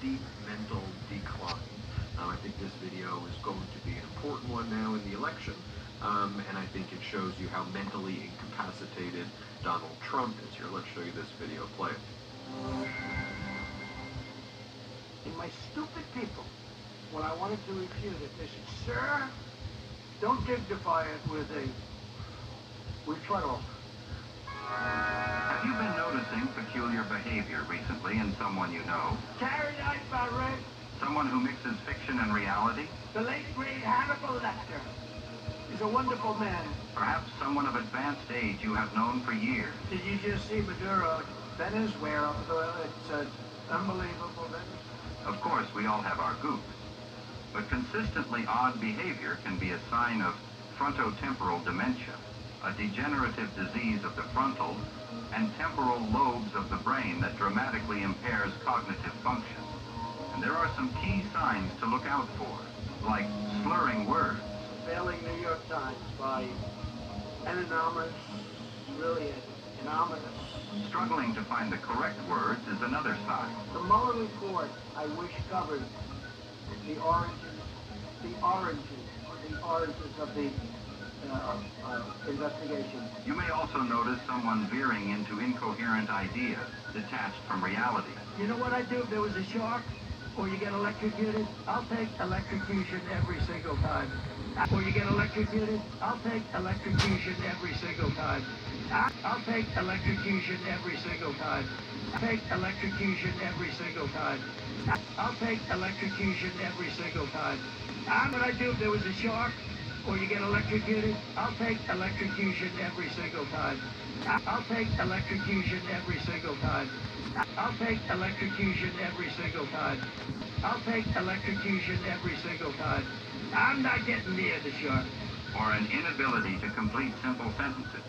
steep mental decline. I think this video is going to be an important one now in the election, and I think it shows you how mentally incapacitated Donald Trump is here. Let's show you this video. Play it. And my stupid people, when I wanted to refute it, they said, sir, don't dignify it with a rebuttal. Have you been noticing peculiar behavior recently in someone you know? Carry on, Barrett. Someone who mixes fiction and reality? The late great Hannibal Lecter. He's a wonderful man. Perhaps someone of advanced age you have known for years. Did you just see Maduro? Venezuela. It's unbelievable. Of course, we all have our goofs. But consistently odd behavior can be a sign of frontotemporal dementia, a degenerative disease of the frontal and temporal lobes of the brain that dramatically impairs cognitive function. And there are some key signs to look out for, like slurring words. Failing New York Times by an anonymous, really anonymous. Struggling to find the correct words is another sign. The Mueller report, I wish, covered the origins of the investigation. You may also notice someone veering into incoherent ideas, detached from reality. You know what I'd do if there was a shark? Or you get electrocuted? I'll take electrocution every single time. Or you get electrocuted? I'll take electrocution every single time. I'll take electrocution every single time. Take electrocution every single time. I'll take electrocution every single time. What I'd do if there was a shark? Or you get electrocuted? I'll take electrocution every single time. I'll take electrocution every single time. I'll take electrocution every single time. I'll take electrocution every single time. I'm not getting near the shark. Or an inability to complete simple sentences.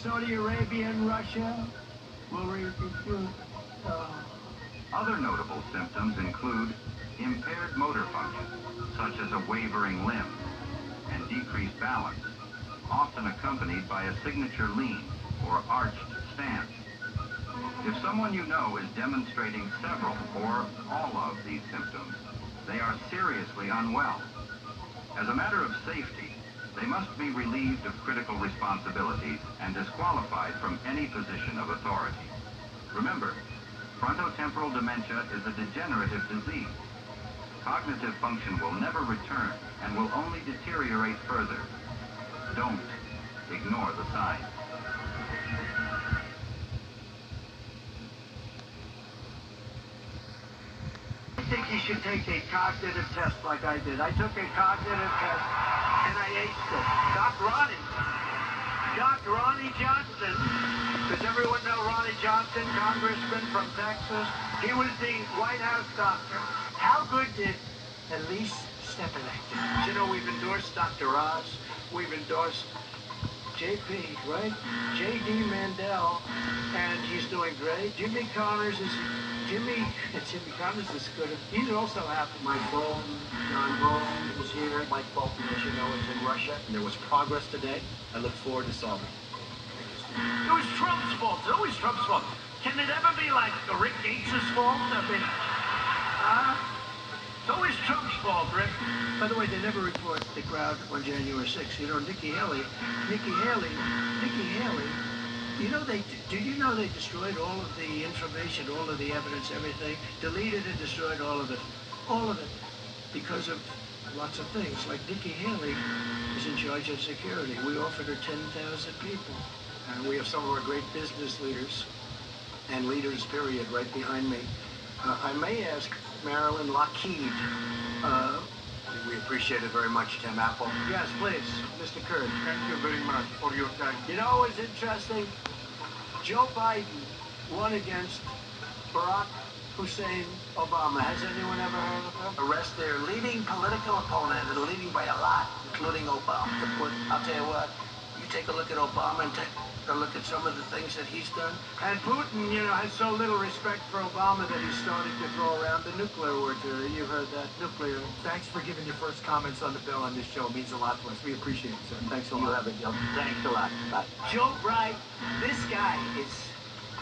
Saudi Arabia and Russia will refute. Other notable symptoms include impaired motor function, such as a wavering limb, and decreased balance, often accompanied by a signature lean or arched stance. If someone you know is demonstrating several or all of these symptoms, they are seriously unwell. As a matter of safety, they must be relieved of critical responsibilities and disqualified from any position of authority. Remember, frontotemporal dementia is a degenerative disease. Cognitive function will never return and will only deteriorate further. Don't ignore the signs. I think you should take a cognitive test like I did. I took a cognitive test and I aced it. Doc Ronnie Johnson. Does everyone know Ronnie Johnson, congressman from Texas? He was the White House doctor. How good did Elise Stefanik do? You know, we've endorsed Dr. Oz. We've endorsed JP, right? J.D. Mandel, and he's doing great. Jimmy Connors is good. He's also happy. Mike Bolton, John Bolton is here. Mike Bolton, as you know, is in Russia. And there was progress today. I look forward to solving it. It was Trump's fault. It's always Trump's fault. Can it ever be like Rick Gates' fault? I mean, it's always Trump's fault, Rick. By the way, they never report the crowd on January 6th. You know, Nikki Haley, you know, do you know they destroyed all of the information, all of the evidence, everything? Deleted and destroyed all of it. All of it. Because of lots of things. Like Nikki Haley is in charge of security. We offered her 10,000 people. And we have some of our great business leaders and leaders, period, right behind me. I may ask Marilyn Lockheed. We appreciate it very much, Tim Apple. Yes, please, Mr. Kurd. Thank you very much for your time. You know what's interesting? Joe Biden won against Barack Hussein Obama. Has anyone ever heard of him? Arrest their leading political opponent, and leading by a lot, including Obama. I'll tell you what, you take a look at Obama and take a look at some of the things that he's done. And Putin, you know, has so little respect for Obama that he's starting to throw around the nuclear word. You heard that, nuclear. Thanks for giving your first comments on the bill on this show. It means a lot to us. We appreciate it, sir. Thanks a lot. You have it, Joe. Thanks a lot. Bye. Joe Bright, this guy is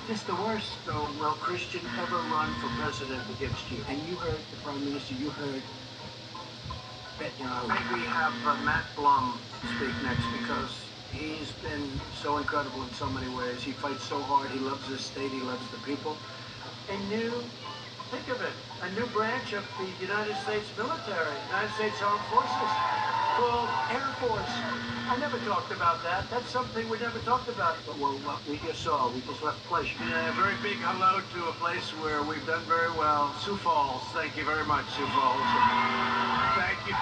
Just the worst. So, will Christian ever run for president against you? And you heard the Prime Minister, you heard that, maybe have Matt Blum speak next, because he's been so incredible in so many ways. He fights so hard. He loves his state. He loves the people. Think of it, a new branch of the United States military, United States Armed Forces, called Air Force. I never talked about that. That's something we never talked about. But, well, what we just saw, we just left pleasure. And a very big hello to a place where we've done very well, Sioux Falls. Thank you very much, Sioux Falls. Thank you.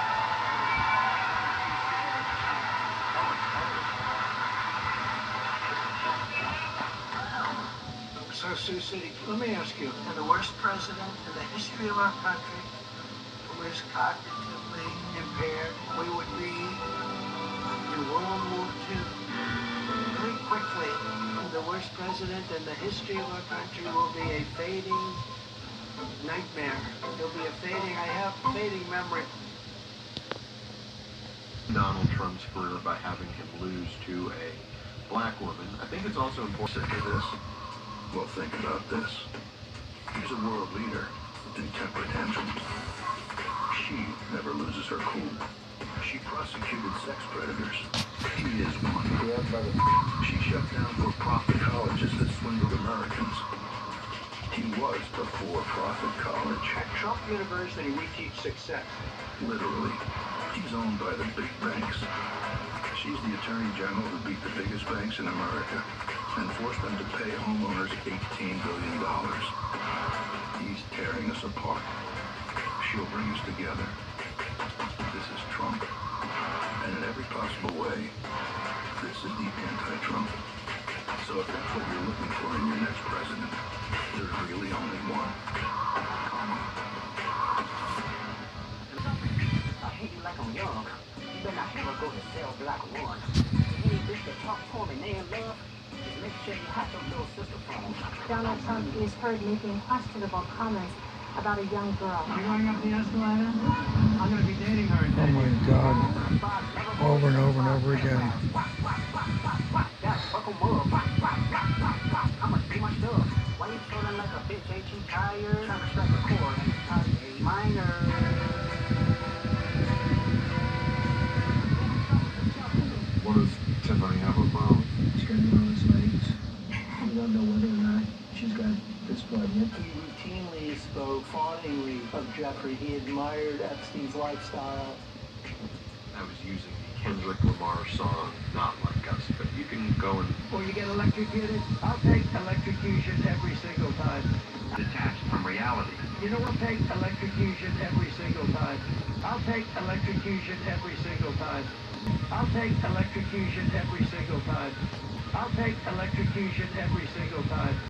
So, Sioux City, let me ask you, the worst president in the history of our country who is cognitively impaired, we would be in World War II. Very quickly, the worst president in the history of our country will be a fading nightmare. He'll be a fading, I have fading memory. Donald Trump's career by having him lose to a black woman. I think it's also important to this. Well, think about this. He's a world leader in temper tantrums. She never loses her cool. She prosecuted sex predators. He is one. Yeah, brother. She shut down for-profit colleges that swindled Americans. He was the for-profit college. At Trump University, we teach success. Literally. He's owned by the big banks. She's the attorney general who beat the biggest banks in America and forced them to pay homeowners $18 billion. He's tearing us apart. She'll bring us together. This is Trump. And in every possible way, this is the anti-Trump. So if that's what you're looking for in your next president, there's really only one. I hate you like I'm young. You better not ever go to cell block 1. Any bitch that talk for me, name love, just make sure you have your little sister phone. Donald Trump is heard making questionable comments about a young girl. You're going up the escalator? I'm going to be dating her in 10 Oh my years. God. Over and over and over again. That's fucking world. I'ma do my stuff. Why you feeling like a bitch? Ain't you tired? Trying to strike a chord and it's probably a minor. What does Tiffany have about? She's got enormous legs. We don't know whether or not she's got this blood yet. He routinely spoke fawningly of Jeffrey. He admired Epstein's lifestyle. I was using the Kendrick Lamar song, Not Like Us, but you can go and... Or you get electrocuted? I'll take electrocution every single time. Detached from reality. You know, I'll take electrocution every single time. I'll take electrocution every single time. I'll take electrocution every single time. I'll take electrocution every single time.